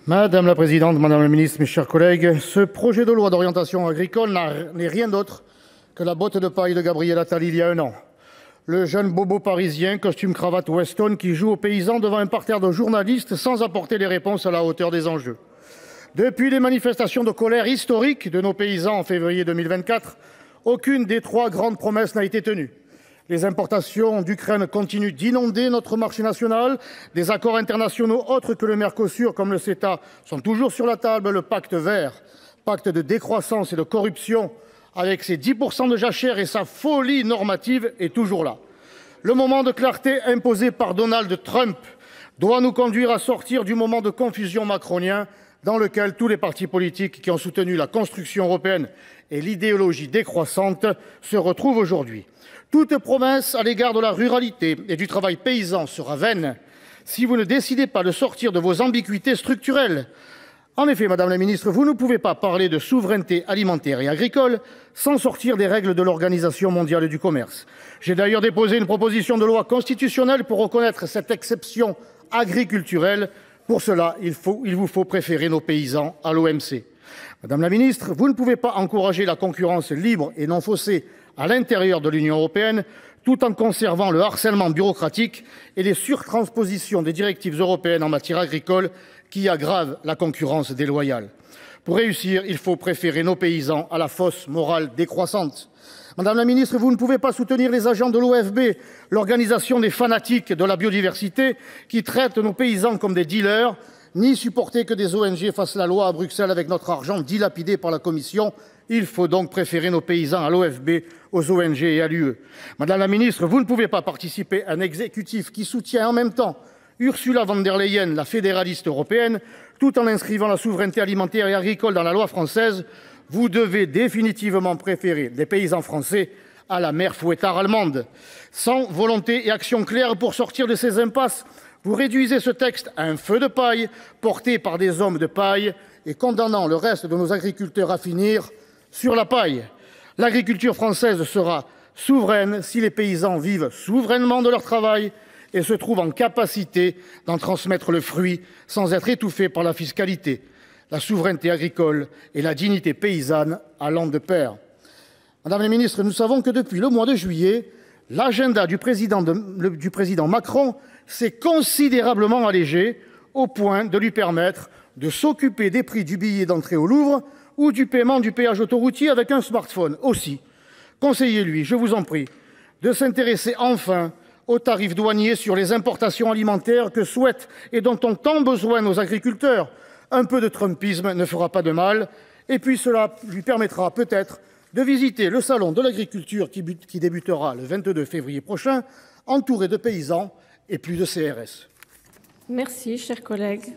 Madame la présidente, madame la ministre, mes chers collègues, ce projet de loi d'orientation agricole n'est rien d'autre que la botte de paille de Gabriel Attal il y a un an. Le jeune bobo parisien, costume cravate Weston, qui joue aux paysans devant un parterre de journalistes sans apporter les réponses à la hauteur des enjeux. Depuis les manifestations de colère historiques de nos paysans en février 2024, aucune des trois grandes promesses n'a été tenue. Les importations d'Ukraine continuent d'inonder notre marché national. Des accords internationaux autres que le Mercosur, comme le CETA, sont toujours sur la table. Le pacte vert, pacte de décroissance et de corruption, avec ses 10% de jachère et sa folie normative, est toujours là. Le moment de clarté imposé par Donald Trump doit nous conduire à sortir du moment de confusion macronien dans lequel tous les partis politiques qui ont soutenu la construction européenne et l'idéologie décroissante se retrouvent aujourd'hui. Toute promesse à l'égard de la ruralité et du travail paysan sera vaine si vous ne décidez pas de sortir de vos ambiguïtés structurelles. En effet, madame la ministre, vous ne pouvez pas parler de souveraineté alimentaire et agricole sans sortir des règles de l'Organisation mondiale du commerce. J'ai d'ailleurs déposé une proposition de loi constitutionnelle pour reconnaître cette exception agriculturelle. Pour cela, il vous faut préférer nos paysans à l'OMC. Madame la ministre, vous ne pouvez pas encourager la concurrence libre et non faussée à l'intérieur de l'Union européenne, tout en conservant le harcèlement bureaucratique et les surtranspositions des directives européennes en matière agricole qui aggravent la concurrence déloyale. Pour réussir, il faut préférer nos paysans à la fausse morale décroissante. Madame la ministre, vous ne pouvez pas soutenir les agents de l'OFB, l'organisation des fanatiques de la biodiversité, qui traitent nos paysans comme des dealers, ni supporter que des ONG fassent la loi à Bruxelles avec notre argent dilapidé par la Commission. Il faut donc préférer nos paysans à l'OFB, aux ONG et à l'UE. Madame la ministre, vous ne pouvez pas participer à un exécutif qui soutient en même temps Ursula von der Leyen, la fédéraliste européenne, tout en inscrivant la souveraineté alimentaire et agricole dans la loi française. Vous devez définitivement préférer les paysans français à la mère fouettard allemande. Sans volonté et action claires pour sortir de ces impasses, vous réduisez ce texte à un feu de paille porté par des hommes de paille et condamnant le reste de nos agriculteurs à finir sur la paille. L'agriculture française sera souveraine si les paysans vivent souverainement de leur travail et se trouvent en capacité d'en transmettre le fruit sans être étouffés par la fiscalité. La souveraineté agricole et la dignité paysanne allant de pair. Madame la ministre, nous savons que depuis le mois de juillet, l'agenda du président Macron s'est considérablement allégé au point de lui permettre de s'occuper des prix du billet d'entrée au Louvre ou du paiement du péage autoroutier avec un smartphone. Aussi, conseillez-lui, je vous en prie, de s'intéresser enfin aux tarifs douaniers sur les importations alimentaires que souhaitent et dont ont tant besoin nos agriculteurs. Un peu de trumpisme ne fera pas de mal. Et puis cela lui permettra peut-être de visiter le salon de l'agriculture qui débutera le 22 février prochain, entouré de paysans et plus de CRS. Merci, cher collègue.